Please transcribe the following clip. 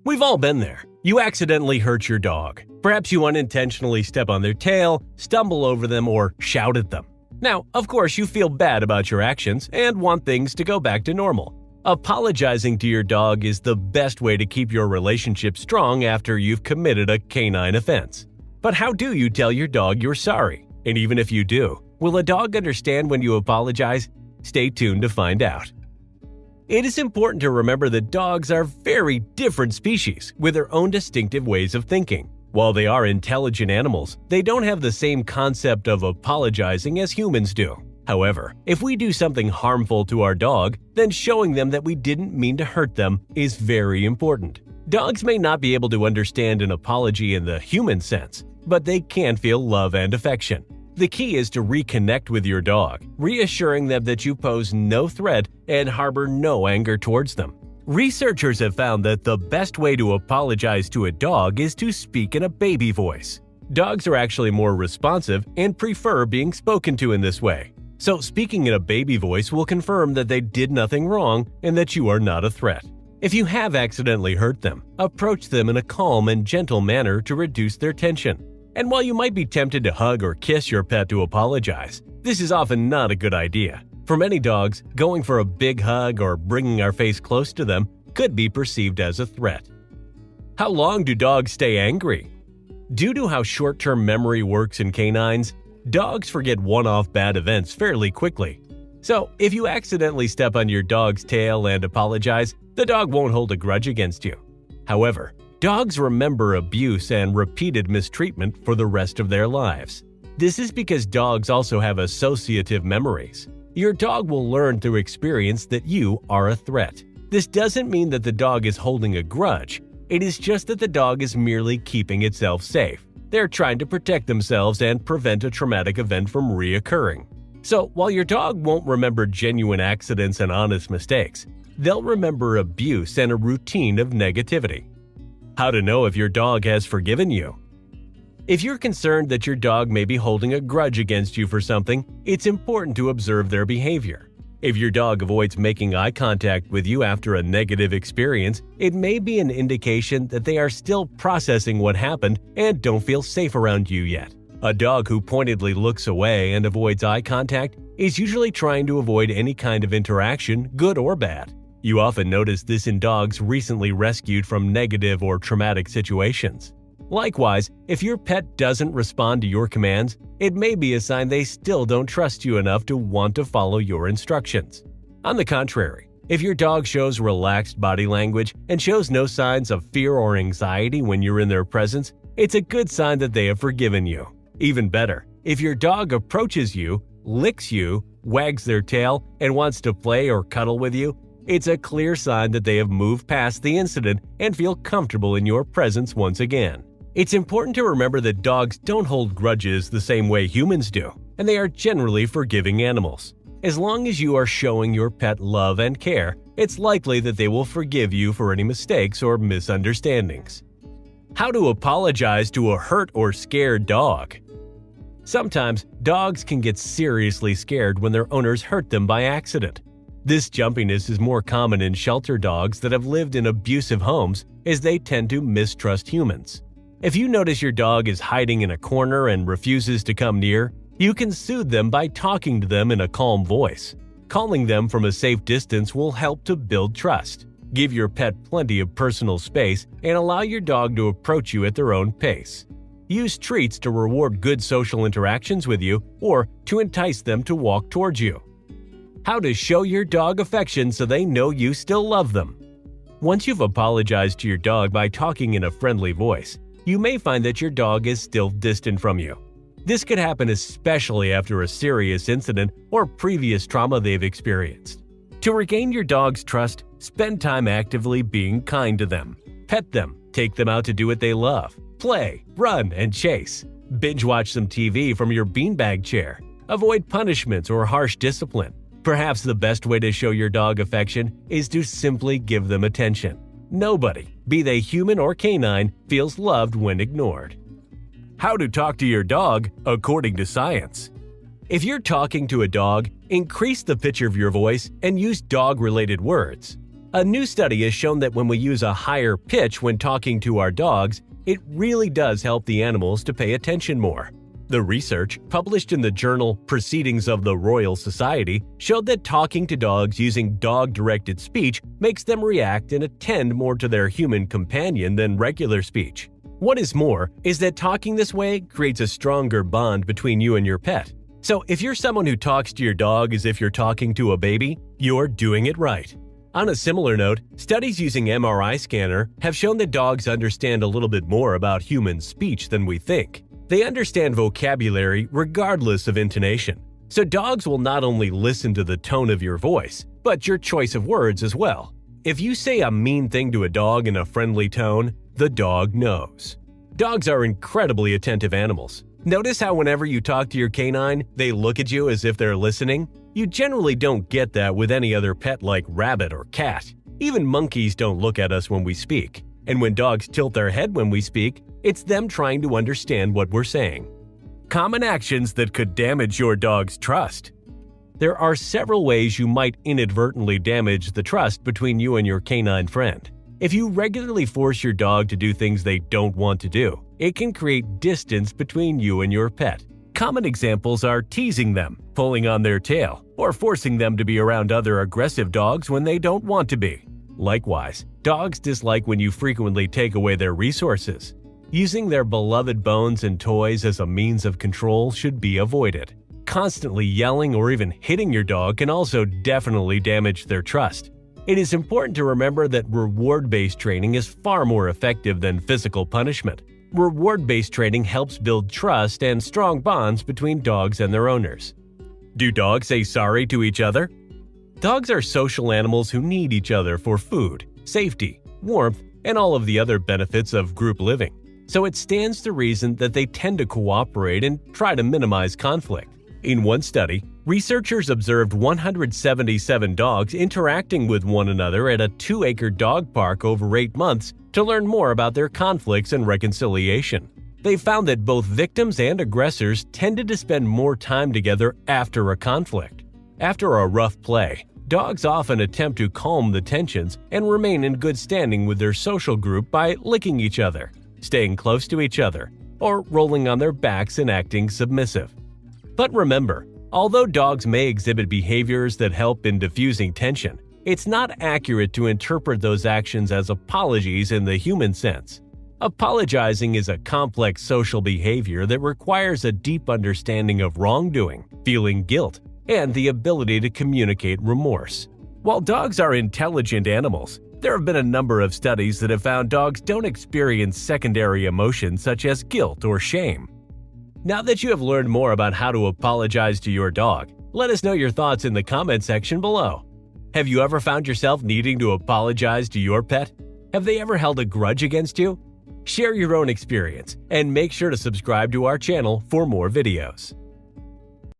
We've all been there. You accidentally hurt your dog. Perhaps you unintentionally step on their tail, stumble over them, or shout at them. Now, of course, you feel bad about your actions and want things to go back to normal. Apologizing to your dog is the best way to keep your relationship strong after you've committed a canine offense. But how do you tell your dog you're sorry? And even if you do, will a dog understand when you apologize? Stay tuned to find out. It is important to remember that dogs are very different species with their own distinctive ways of thinking. While they are intelligent animals, they don't have the same concept of apologizing as humans do. However, if we do something harmful to our dog, then showing them that we didn't mean to hurt them is very important. Dogs may not be able to understand an apology in the human sense, but they can feel love and affection. The key is to reconnect with your dog, reassuring them that you pose no threat and harbor no anger towards them. Researchers have found that the best way to apologize to a dog is to speak in a baby voice. Dogs are actually more responsive and prefer being spoken to in this way. So speaking in a baby voice will confirm that they did nothing wrong and that you are not a threat. If you have accidentally hurt them, approach them in a calm and gentle manner to reduce their tension. And while you might be tempted to hug or kiss your pet to apologize, this is often not a good idea. For many dogs, going for a big hug or bringing our face close to them could be perceived as a threat. How long do dogs stay angry? Due to how short-term memory works in canines, dogs forget one-off bad events fairly quickly. So, if you accidentally step on your dog's tail and apologize, the dog won't hold a grudge against you. However, dogs remember abuse and repeated mistreatment for the rest of their lives. This is because dogs also have associative memories. Your dog will learn through experience that you are a threat. This doesn't mean that the dog is holding a grudge. It is just that the dog is merely keeping itself safe. They're trying to protect themselves and prevent a traumatic event from reoccurring. So, while your dog won't remember genuine accidents and honest mistakes, they'll remember abuse and a routine of negativity. How to know if your dog has forgiven you? If you're concerned that your dog may be holding a grudge against you for something, it's important to observe their behavior. If your dog avoids making eye contact with you after a negative experience, it may be an indication that they are still processing what happened and don't feel safe around you yet. A dog who pointedly looks away and avoids eye contact is usually trying to avoid any kind of interaction, good or bad. You often notice this in dogs recently rescued from negative or traumatic situations. Likewise, if your pet doesn't respond to your commands, it may be a sign they still don't trust you enough to want to follow your instructions. On the contrary, if your dog shows relaxed body language and shows no signs of fear or anxiety when you're in their presence, it's a good sign that they have forgiven you. Even better, if your dog approaches you, licks you, wags their tail, and wants to play or cuddle with you, it's a clear sign that they have moved past the incident and feel comfortable in your presence once again. It's important to remember that dogs don't hold grudges the same way humans do, and they are generally forgiving animals. As long as you are showing your pet love and care, it's likely that they will forgive you for any mistakes or misunderstandings. How to apologize to a hurt or scared dog? Sometimes, dogs can get seriously scared when their owners hurt them by accident. This jumpiness is more common in shelter dogs that have lived in abusive homes, as they tend to mistrust humans. If you notice your dog is hiding in a corner and refuses to come near, you can soothe them by talking to them in a calm voice. Calling them from a safe distance will help to build trust. Give your pet plenty of personal space and allow your dog to approach you at their own pace. Use treats to reward good social interactions with you or to entice them to walk towards you. How to show your dog affection so they know you still love them. Once you've apologized to your dog by talking in a friendly voice, you may find that your dog is still distant from you. This could happen especially after a serious incident or previous trauma they've experienced. To regain your dog's trust, spend time actively being kind to them. Pet them, take them out to do what they love, play, run, and chase. Binge watch some TV from your beanbag chair. Avoid punishments or harsh discipline. Perhaps the best way to show your dog affection is to simply give them attention. Nobody, be they human or canine, feels loved when ignored. How to talk to your dog according to science. If you're talking to a dog, increase the pitch of your voice and use dog-related words. A new study has shown that when we use a higher pitch when talking to our dogs, it really does help the animals to pay attention more. The research, published in the journal Proceedings of the Royal Society, showed that talking to dogs using dog-directed speech makes them react and attend more to their human companion than regular speech. What is more is that talking this way creates a stronger bond between you and your pet. So if you're someone who talks to your dog as if you're talking to a baby, you're doing it right. On a similar note, studies using MRI scanner have shown that dogs understand a little bit more about human speech than we think. They understand vocabulary regardless of intonation. So dogs will not only listen to the tone of your voice, but your choice of words as well. If you say a mean thing to a dog in a friendly tone, the dog knows. Dogs are incredibly attentive animals. Notice how whenever you talk to your canine, they look at you as if they're listening? You generally don't get that with any other pet like rabbit or cat. Even monkeys don't look at us when we speak. And when dogs tilt their head when we speak, it's them trying to understand what we're saying. Common actions that could damage your dog's trust. There are several ways you might inadvertently damage the trust between you and your canine friend. If you regularly force your dog to do things they don't want to do, it can create distance between you and your pet. Common examples are teasing them, pulling on their tail, or forcing them to be around other aggressive dogs when they don't want to be. Likewise, dogs dislike when you frequently take away their resources. Using their beloved bones and toys as a means of control should be avoided. Constantly yelling or even hitting your dog can also definitely damage their trust. It is important to remember that reward-based training is far more effective than physical punishment. Reward-based training helps build trust and strong bonds between dogs and their owners. Do dogs say sorry to each other? Dogs are social animals who need each other for food, safety, warmth, and all of the other benefits of group living. So it stands to reason that they tend to cooperate and try to minimize conflict. In one study, researchers observed 177 dogs interacting with one another at a 2-acre dog park over 8 months to learn more about their conflicts and reconciliation. They found that both victims and aggressors tended to spend more time together after a conflict. After a rough play, dogs often attempt to calm the tensions and remain in good standing with their social group by licking each other, staying close to each other, or rolling on their backs and acting submissive. But remember, although dogs may exhibit behaviors that help in diffusing tension, it's not accurate to interpret those actions as apologies in the human sense. Apologizing is a complex social behavior that requires a deep understanding of wrongdoing, feeling guilt, and the ability to communicate remorse. While dogs are intelligent animals, there have been a number of studies that have found dogs don't experience secondary emotions such as guilt or shame. Now that you have learned more about how to apologize to your dog, let us know your thoughts in the comment section below. Have you ever found yourself needing to apologize to your pet? Have they ever held a grudge against you? Share your own experience and make sure to subscribe to our channel for more videos.